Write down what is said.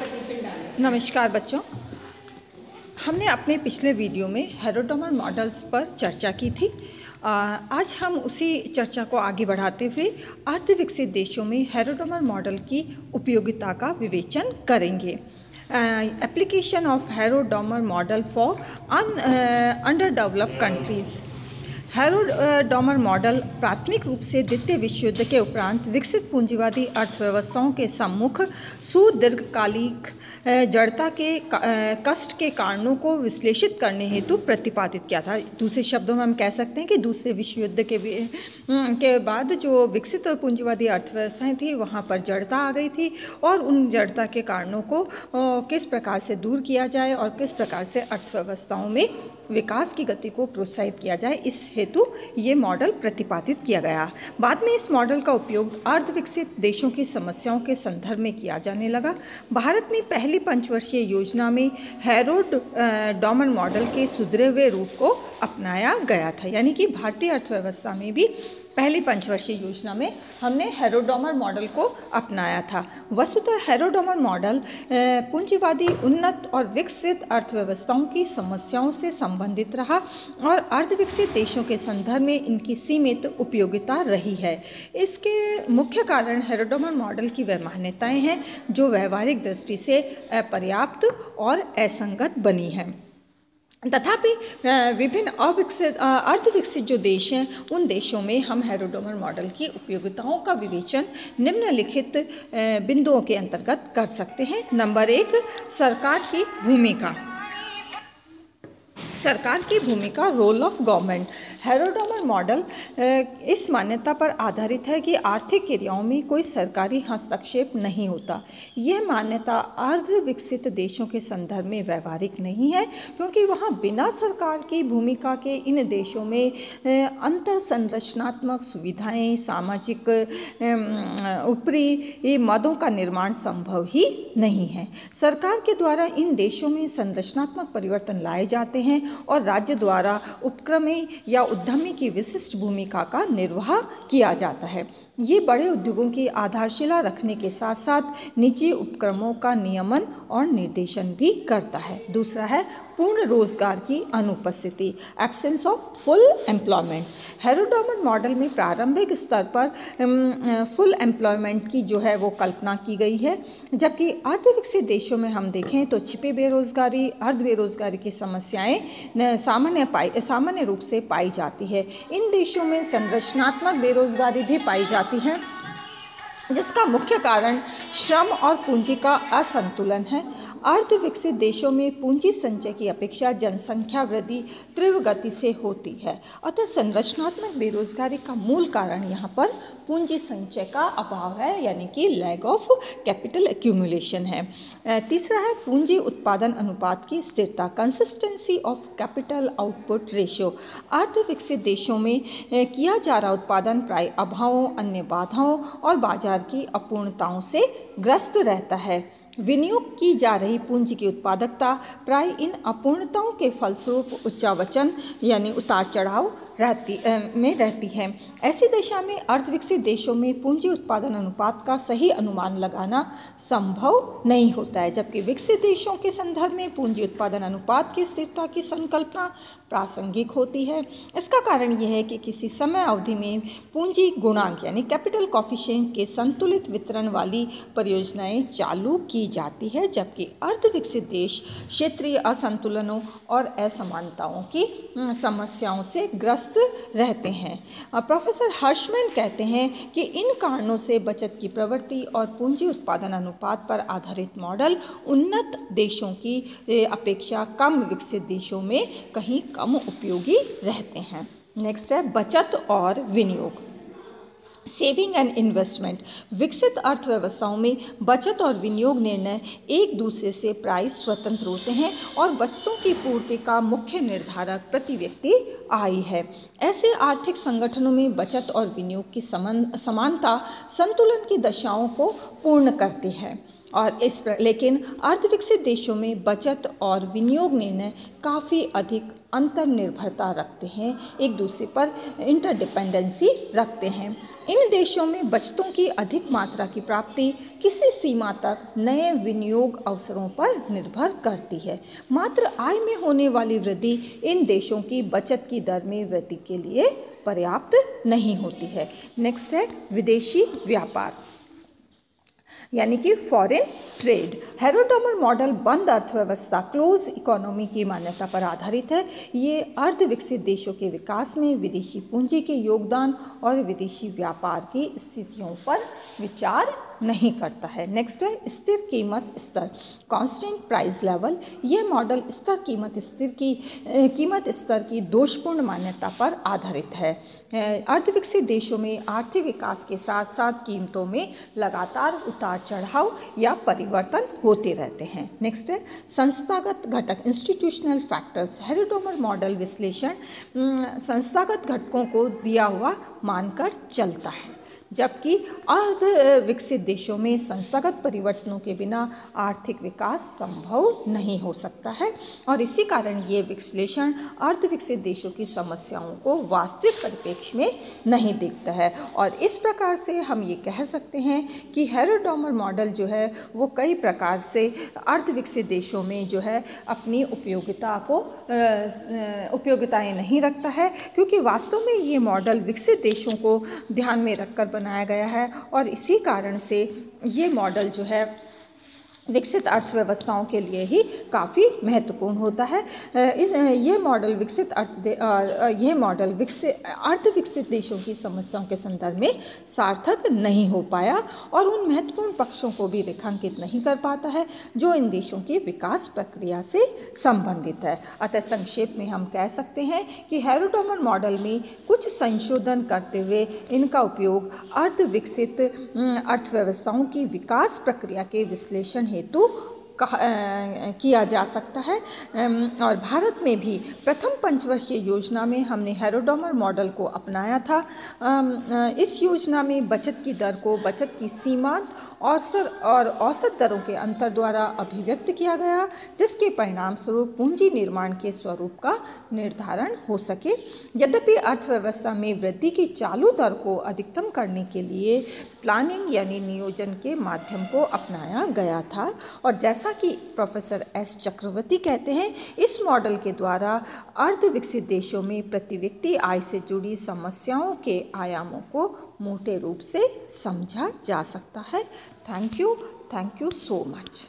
नमस्कार बच्चों, हमने अपने पिछले वीडियो में हेरोडोमर मॉडल्स पर चर्चा की थी। आज हम उसी चर्चा को आगे बढ़ाते हुए अर्धविकसित देशों में हेरोडोमर मॉडल की उपयोगिता का विवेचन करेंगे। Application of Harrod Domar model for under developed countries. Harrod Domar model प्राथमिक रूप से द्वितीय विश्व युद्ध के उपरांत विकसित पूंजीवादी अर्थव्यवस्थाओं के सम्मुख सुदीर्घकालिक जड़ता के कष्ट के कारणों को विश्लेषित करने हेतु प्रतिपादित किया था। दूसरे शब्दों में हम कह सकते हैं कि दूसरे विश्व युद्ध के बाद जो विकसित पूंजीवादी अर्थव्यवस्थाएं थी वहाँ पर जड़ता आ गई थी और उन जड़ता के कारणों को किस प्रकार से दूर किया जाए और किस प्रकार से अर्थव्यवस्थाओं में विकास की गति को प्रोत्साहित किया जाए, इस हेतु ये मॉडल प्रतिपादित किया गया। बाद में इस मॉडल का उपयोग अर्धविकसित देशों की समस्याओं के संदर्भ में किया जाने लगा। भारत में पहली पंचवर्षीय योजना में हेरोडोमर मॉडल के सुधरे हुए रूप को अपनाया गया था, यानी कि भारतीय अर्थव्यवस्था में भी पहली पंचवर्षीय योजना में हमने हेरोडोमर मॉडल को अपनाया था। वस्तुतः हेरोडोमर मॉडल पूंजीवादी उन्नत और विकसित अर्थव्यवस्थाओं की समस्याओं से संबंधित रहा और अर्धविकसित देशों के संदर्भ में इनकी सीमित उपयोगिता रही है। इसके मुख्य कारण हेरोडोमर मॉडल की वह मान्यताएं हैं जो व्यवहारिक दृष्टि से अपर्याप्त और असंगत बनी हैं। तथापि विभिन्न अर्धविकसित जो देश हैं उन देशों में हम हेरोडोमर मॉडल की उपयोगिताओं का विवेचन निम्नलिखित बिंदुओं के अंतर्गत कर सकते हैं। नंबर 1, सरकार की भूमिका। सरकार की भूमिका, रोल ऑफ गवर्नमेंट। हेरोडोमर मॉडल इस मान्यता पर आधारित है कि आर्थिक क्रियाओं में कोई सरकारी हस्तक्षेप नहीं होता। यह मान्यता अर्धविकसित देशों के संदर्भ में व्यवहारिक नहीं है, क्योंकि वहाँ बिना सरकार की भूमिका के इन देशों में अंतर संरचनात्मक सुविधाएं, सामाजिक ऊपरी मदों का निर्माण संभव ही नहीं है। सरकार के द्वारा इन देशों में संरचनात्मक परिवर्तन लाए जाते हैं और राज्य द्वारा उपक्रमी या उद्यमी की विशिष्ट भूमिका का निर्वाह किया जाता है। ये बड़े उद्योगों की आधारशिला रखने के साथ साथ निजी उपक्रमों का नियमन और निर्देशन भी करता है। दूसरा है पूर्ण रोजगार की अनुपस्थिति, absence of full employment. Harrod Domar model में प्रारंभिक स्तर पर फुल एम्प्लॉयमेंट की जो है वो कल्पना की गई है, जबकि अर्धविकसित देशों में हम देखें तो छिपी बेरोजगारी, अर्ध बेरोजगारी की समस्याएं सामान्य रूप से पाई जाती है। इन देशों में संरचनात्मक बेरोजगारी भी पाई जाती है, जिसका मुख्य कारण श्रम और पूंजी का असंतुलन है। अर्धविकसित देशों में पूंजी संचय की अपेक्षा जनसंख्या वृद्धि तीव्र गति से होती है, अतः संरचनात्मक बेरोजगारी का मूल कारण यहाँ पर पूंजी संचय का अभाव है, यानी कि लैग ऑफ कैपिटल एक्यूमुलेशन है। तीसरा है पूंजी उत्पादन अनुपात की स्थिरता, consistency of capital output ratio. अर्धविकसित देशों में किया जा रहा उत्पादन प्राय अभावों, अन्य बाधाओं और बाजार की अपूर्णताओं से ग्रस्त रहता है। विनियोग की जा रही पूंजी की उत्पादकता प्राय इन अपूर्णताओं के फलस्वरूप उच्चावचन यानी उतार चढ़ाव रहती है। ऐसी दशा में अर्धविकसित देशों में पूंजी उत्पादन अनुपात का सही अनुमान लगाना संभव नहीं होता है, जबकि विकसित देशों के संदर्भ में पूंजी उत्पादन अनुपात की स्थिरता की संकल्पना प्रासंगिक होती है। इसका कारण यह है कि किसी समय अवधि में पूंजी गुणांक यानी कैपिटल कॉफिशिएंट के संतुलित वितरण वाली परियोजनाएं चालू की जाती है, जबकि अर्धविकसित देश क्षेत्रीय असंतुलनों और असमानताओं की समस्याओं से ग्रस्त रहते हैं। प्रोफेसर हर्षमैन कहते हैं कि इन कारणों से बचत की प्रवृत्ति और पूंजी उत्पादन अनुपात पर आधारित मॉडल उन्नत देशों की अपेक्षा कम विकसित देशों में कहीं कम उपयोगी रहते हैं। नेक्स्ट है बचत और विनियोग, सेविंग एंड इन्वेस्टमेंट। विकसित अर्थव्यवस्थाओं में बचत और विनियोग निर्णय एक दूसरे से प्राय स्वतंत्र होते हैं और वस्तुओं की पूर्ति का मुख्य निर्धारक प्रति व्यक्ति आय है। ऐसे आर्थिक संगठनों में बचत और विनियोग की समानता संतुलन की दशाओं को पूर्ण करती है। लेकिन अर्धविकसित देशों में बचत और विनियोग निर्णय काफ़ी अधिक अंतर्निर्भरता रखते हैं, एक दूसरे पर इंटरडिपेंडेंसी रखते हैं। इन देशों में बचतों की अधिक मात्रा की प्राप्ति किसी सीमा तक नए विनियोग अवसरों पर निर्भर करती है। मात्र आय में होने वाली वृद्धि इन देशों की बचत की दर में वृद्धि के लिए पर्याप्त नहीं होती है। नेक्स्ट है विदेशी व्यापार यानी कि फॉरेन ट्रेड। हेरोडोमर मॉडल बंद अर्थव्यवस्था क्लोज इकोनॉमी की मान्यता पर आधारित है। ये अर्धविकसित देशों के विकास में विदेशी पूंजी के योगदान और विदेशी व्यापार की स्थितियों पर विचार नहीं करता है। नेक्स्ट है स्थिर कीमत स्तर, कांस्टेंट प्राइस लेवल। यह मॉडल स्तर कीमत स्तर की दोषपूर्ण मान्यता पर आधारित है। अर्धविकसित देशों में आर्थिक विकास के साथ साथ कीमतों में लगातार उतार चढ़ाव या परिवर्तन होते रहते हैं। नेक्स्ट है संस्थागत घटक, इंस्टीट्यूशनल फैक्टर्स। हेरोडोमर मॉडल विश्लेषण संस्थागत घटकों को दिया हुआ मानकर चलता है, जबकि अर्ध विकसित देशों में संस्थागत परिवर्तनों के बिना आर्थिक विकास संभव नहीं हो सकता है और इसी कारण ये विश्लेषण अर्ध विकसित देशों की समस्याओं को वास्तविक परिप्रेक्ष्य में नहीं देखता है। और इस प्रकार से हम ये कह सकते हैं कि हेरोडोमर मॉडल जो है वो कई प्रकार से अर्ध विकसित देशों में जो है अपनी उपयोगिताएं नहीं रखता है, क्योंकि वास्तव में ये मॉडल विकसित देशों को ध्यान में रखकर बनाया गया है और इसी कारण से ये मॉडल जो है विकसित अर्थव्यवस्थाओं के लिए ही काफ़ी महत्वपूर्ण होता है। ये मॉडल अर्धविकसित देशों की समस्याओं के संदर्भ में सार्थक नहीं हो पाया और उन महत्वपूर्ण पक्षों को भी रेखांकित नहीं कर पाता है जो इन देशों की विकास प्रक्रिया से संबंधित है। अतः संक्षेप में हम कह सकते हैं कि हेरोडोमर मॉडल में कुछ संशोधन करते हुए इनका उपयोग अर्धविकसित अर्थव्यवस्थाओं की विकास प्रक्रिया के विश्लेषण हेतु किया जा सकता है। और भारत में भी प्रथम पंचवर्षीय योजना में हमने हेरोडोमर मॉडल को अपनाया था। इस योजना में बचत की दर को बचत की सीमांत और औसत दरों के अंतर द्वारा अभिव्यक्त किया गया, जिसके परिणाम स्वरूप पूंजी निर्माण के स्वरूप का निर्धारण हो सके। यद्यपि अर्थव्यवस्था में वृद्धि की चालू दर को अधिकतम करने के लिए प्लानिंग यानी नियोजन के माध्यम को अपनाया गया था और जैसा कि प्रोफेसर एस चक्रवर्ती कहते हैं, इस मॉडल के द्वारा अर्ध विकसित देशों में प्रति व्यक्ति आय से जुड़ी समस्याओं के आयामों को मोटे रूप से समझा जा सकता है। Thank you so much.